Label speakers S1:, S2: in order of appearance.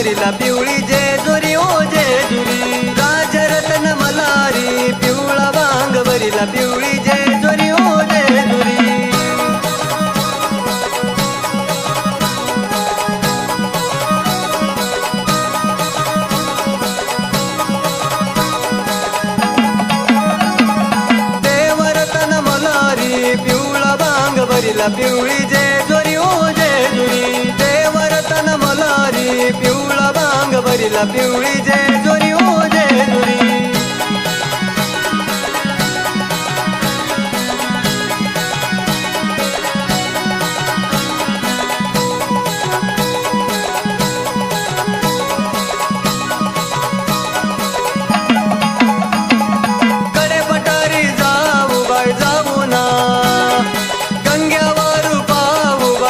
S1: भरिला पिवळी जेजुरी ओ जेजुरी राजरत्न मल्हारी पिवळा वांग भरिला पिवळी जेजुरी ओ जेजुरी देवरत्न मल्हारी पिवळा वांग भरिला पिवळी जेजुरी ओ जेजुरी देवरत्न मल्हारी पिवळा वांग भरिला पिवळी जेजुरी ओ जेजुरी